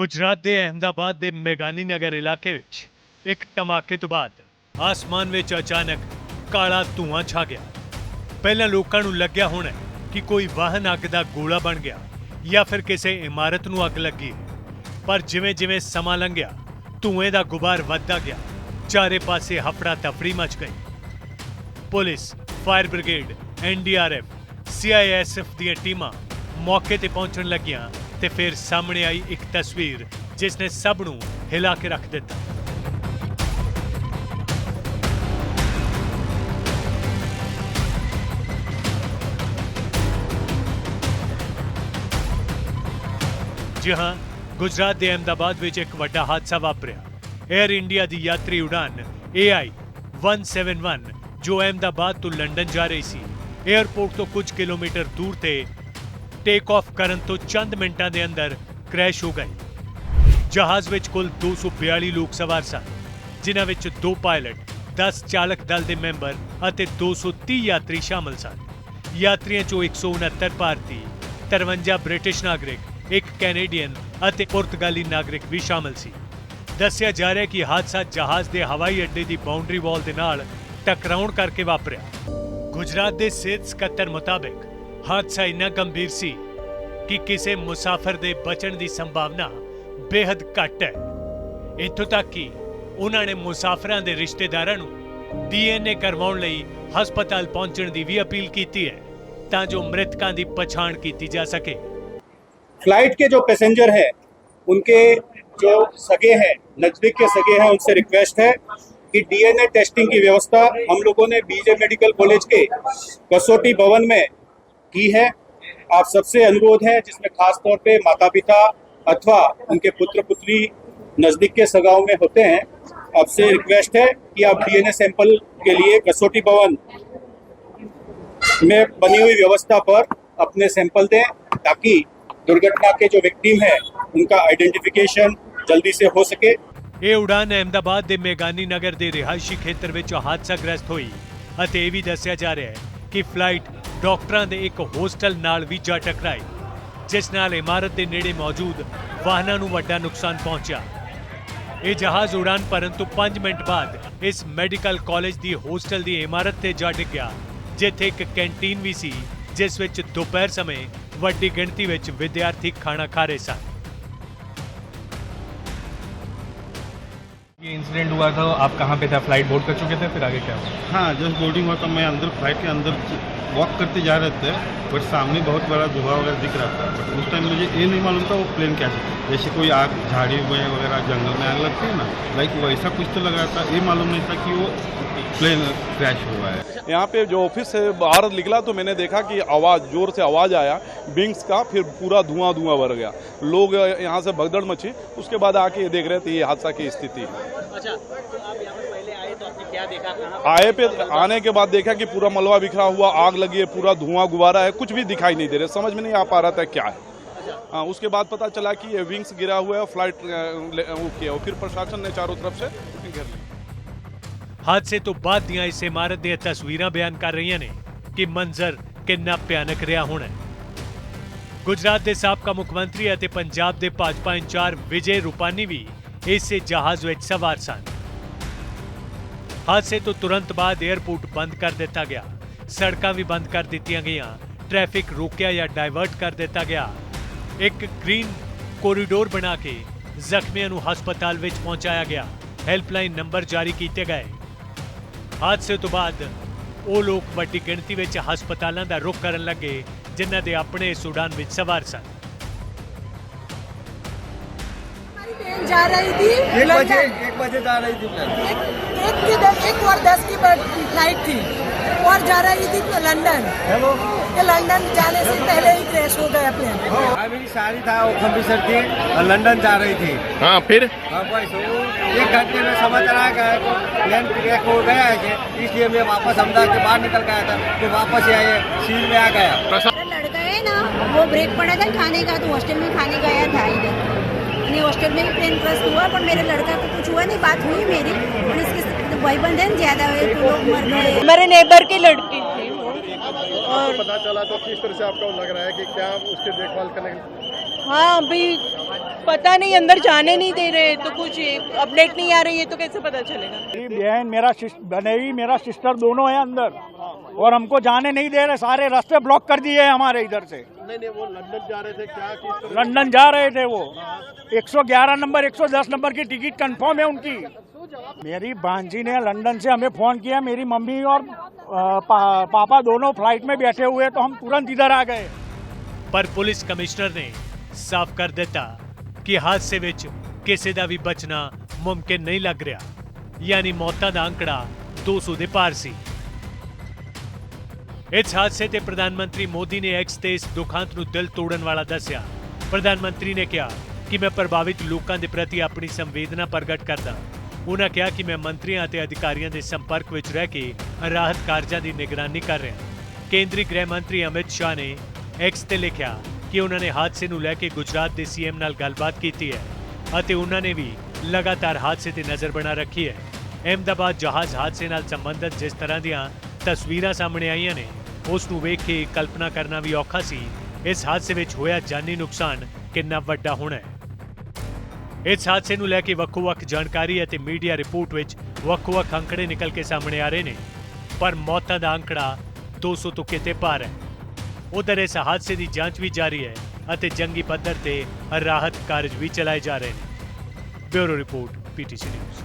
गुजरात ਦੇ ਅਹਿਮਦਾਬਾਦ ਦੇ ਮੇਗਾਨੀ ਨਗਰ ਇਲਾਕੇ ਵਿੱਚ ਇੱਕ ਧਮਾਕੇ ਤੋਂ ਬਾਅਦ ਆਸਮਾਨ ਵਿੱਚ ਅਚਾਨਕ ਕਾਲਾ ਧੂਆਂ ਛਾ ਗਿਆ। ਪਹਿਲਾਂ ਲੋਕਾਂ ਨੂੰ ਲੱਗਿਆ ਹੋਣਾ ਕਿ ਕੋਈ ਵਾਹਨ ਅੱਗ ਦਾ ਗੋਲਾ ਬਣ ਗਿਆ ਜਾਂ ਫਿਰ ਕਿਸੇ ਇਮਾਰਤ ਨੂੰ ਅੱਗ ਲੱਗੀ, ਪਰ ਜਿਵੇਂ-ਜਿਵੇਂ ਸਮਾਂ ਲੰਘਿਆ ਧੂਏ ਦਾ ਗੁਬਾਰ ਵੱਧਦਾ ਗਿਆ। ਚਾਰੇ ਪਾਸੇ ਹਫੜਾ ਤਫੜੀ ਮਚ ਗਈ। Police, fire brigade, NDRF, CISF ਦੀਆਂ ਟੀਮਾਂ मौके ते पहुंचण लगियां ते फिर सामने आई एक तस्वीर जिसने सब नूं हिला के रख दिता। जी हां, गुजरात के अहमदाबाद विच एक वड्डा हादसा वापरिया। एयर इंडिया की यात्री उड़ान AI 171 जो अहमदाबाद तो लंडन जा रही सी, एयरपोर्ट तो कुछ किलोमीटर दूर ते टेक ऑफ करन तो चंद मिनटां दे अंदर क्रैश हो गई। जहाज विच कुल 242 लोग सवार सन, जिन्हां विच 2 पायलट, 10 चालक दल दे मैंबर अते 230 यात्री शामिल सन। यात्रियों चों 169 भारती, 53 ब्रिटिश नागरिक, 1 कैनेडियन अते पुर्तगाली नागरिक भी शामिल सी। दस्सिया जा रहा है कि हादसा जहाज के हवाई अड्डे की बाउंड्री वॉल दे नाल टकराउण करके वापरिया। गुजरात के सेहत सकत्तर मुताबिक हादसा इन्ना गंभीर सी कि किसी मुसाफिर दे बचण की संभावना बेहद घट है। इत्थों तक कि उन्होंने मुसाफिरां दे रिश्तेदारां नूं DNA करवाउण लई हस्पताल पहुंचण की भी अपील की है तां जो मृतकां की पछाण की जा सके। फ्लाइट के जो पैसेंजर हैं उनके जो सगे हैं, नजदीक के सगे हैं, उनसे रिक्वेस्ट है कि DNA टेस्टिंग की व्यवस्था हम लोगों ने BJ मेडिकल कॉलेज के कसौटी भवन में की है। आप सबसे अनुरोध है, जिसमें खास तौर पे माता पिता अथवा उनके पुत्र पुत्री नजदीक के सगाओं में होते हैं, आपसे रिक्वेस्ट है कि आप DNA सैंपल के लिए कसौटी भवन में बनी हुई व्यवस्था पर अपने सैंपल दें, ताकि दुर्घटना के जो विक्टिम है उनका आइडेंटिफिकेशन जल्दी से हो सके। ये उड़ान अहमदाबाद के मेगानी नगर के रिहायशी खेत्र में हादसाग्रस्त हुई अते ये भी दस्सिया जा रहा है कि फ्लाइट डॉक्टरां दे एक होस्टल नाल भी जा टकराई, जिस नाल इमारत के नेड़े मौजूद वाहनां नूं वड्डा नुकसान पहुंचा। ये जहाज उड़ान भरन तो 5 मिनट बाद इस मैडिकल कॉलेज की होस्टल की इमारत से जा डिग्या, जिथे एक कैंटीन भी सी, जिस विच दोपहर समय वड्डी गिणती विच विद्यार्थी खाना खा रहे सन। ये इंसिडेंट हुआ था, आप कहाँ पे था? फ्लाइट बोर्ड कर चुके थे, फिर आगे क्या हुआ? हाँ, जस्ट बोर्डिंग हुआ था। मैं अंदर फ्लाइट के अंदर वॉक करते जा रहे थे, बट सामने बहुत बड़ा धुआं वगैरह दिख रहा था। बट उस टाइम मुझे ये नहीं मालूम था वो प्लेन क्या था। जैसे कोई आग, झाड़ी वगैरह जंगल में आग लगती है ना, लाइक वैसा कुछ तो लग रहा था। ये मालूम नहीं था कि वो प्लेन क्रैश हुआ है। यहाँ पे जो ऑफिस से बाहर निकला तो मैंने देखा कि आवाज़, जोर से आवाज़ आया विंग्स का, फिर पूरा धुआं भर गया। लोग यहाँ से भगदड़ मची। उसके बाद आके ये देख रहे थे ये हादसा की स्थिति। अच्छा, तो आप यहाँ पर पहले आए तो आपने क्या देखा? आए पे आने के बाद देखा कि पूरा मलबा बिखरा हुआ, आग लगी है, पूरा धुआं गुब्बारा है, कुछ भी दिखाई नहीं दे रहा, समझ में नहीं आ पा रहा था क्या है। हाँ, उसके बाद पता चला कि ये विंग्स गिरा हुआ है, फ्लाइट वो किया, और फिर प्रशासन ने चारों तरफ से घेर लिया। हादसे तो बाद दियां इस इमारत दी तस्वीरां बयान कर रही ने कि मंजर कितना भयानक रहा होना। गुजरात के साबका मुख्यमंत्री अते पंजाब के भाजपा इंचार्ज विजय रूपानी भी इस जहाज विच सवार सन। हादसे तो तुरंत बाद एयरपोर्ट बंद कर दिता गया, सड़कां भी बंद कर दित्तियां गईयां, ट्रैफिक रोकिया या डाइवर्ट कर दिता गया। एक ग्रीन कोरीडोर बना के जख्मियों नूं हस्पताल विच पहुंचाया गया, हेल्पलाइन नंबर जारी किए गए। हादसे तो बाद वो लोग वड्डी गिणती विच हस्पतालों का रुख करन लगे जिन्हां दे अपने इस उड़ान विच सवार सन। जा रही थी 1 बजे जा रही थी। 1:10 की फ्लाइट थी और जा रही थी लंदन। ये लंदन जाने से पहले ही क्रैश हो गया प्लेन। मेरी साड़ी था, वो ऑफिसर थी और लंदन जा रही थी। हाँ, फिर बस 1 घंटे में समाचार आ गया तो प्लेन क्रैश हो गया है, इसलिए मैं वापस अहमदाबाद के बाहर निकल गया था, फिर वापस आए सील में आ गया। मेरा लड़का है ना, वो ब्रेक पड़ा था खाने का, तो हॉस्टल में खाने गया था इधर। हॉस्टल में भी प्लेन क्रैश हुआ, पर मेरे लड़का को कुछ हुआ नहीं। बात हुई मेरी, और इसके भाईबंद है ज्यादा हुए तो लोग मर गए। मेरे नेबर की लड़की थी। और पता चला तो किस तरह से आपको लग रहा है कि क्या उसके देखभाल करने? हाँ, अभी पता नहीं, अंदर जाने नहीं दे रहे, तो कुछ अपडेट नहीं आ रही है, तो कैसे पता चलेगा? मेरी बहन मेरा सिस्टर दोनों है अंदर और हमको जाने नहीं दे रहे, सारे रास्ते ब्लॉक कर दिए हैं हमारे इधर से। नहीं वो लंदन जा रहे थे क्या? लंदन जा रहे थे वो, 111 नंबर 110 नंबर की टिकट कंफर्म है उनकी। मेरी भांजी ने लंदन से हमें फोन किया, मेरी मम्मी और पापा दोनों फ्लाइट में बैठे हुए, तो हम तुरंत इधर आ गए। पर पुलिस कमिश्नर ने साफ कर दिता कि हादसे विच किसी दा भी बचना मुमकिन नहीं लग रहा, यानी मौतां दा आंकड़ा 200 दे पार सी। इस हादसे ते प्रधानमंत्री मोदी ने एक्स ते इस दुखांत नूं दिल तोड़न वाला दस्या। प्रधानमंत्री ने कहा कि मैं प्रभावित लोगों के प्रति अपनी संवेदना प्रगट करदा। उन्होंने कहा कि मैं मंत्रियों ते अधिकारियों के संपर्क विच रह के राहत कार्यां की निगरानी कर रहा। केंद्रीय गृह मंत्री अमित शाह ने एक्स ते लिखा कि उन्होंने हादसे नूं लैके गुजरात के सीएम नाल गलबात की है अते उन्होंने भी लगातार हादसे ते नज़र बना रखी है। अहमदाबाद जहाज हादसे नाल संबंधित जिस तरह दीआं तस्वीरां सामने आईयां ने उस नूं वेख के कल्पना करना भी औखा सी इस हादसे विच होया जानी नुकसान कितना वड्डा होना है। इस हादसे नूं लैके ਵੱਖ-ਵੱਖ जानकारी ਅਤੇ मीडिया रिपोर्ट विच ਵੱਖ-ਵੱਖ अंकड़े निकल के सामने आ रहे हैं, पर मौतां दा आंकड़ा 200 तो किते पार है। उधर इस हादसे की जांच भी जारी है ਅਤੇ जंगी पद्धर ते राहत कार्य भी चलाए जा रहे हैं। Bureau report PTC news.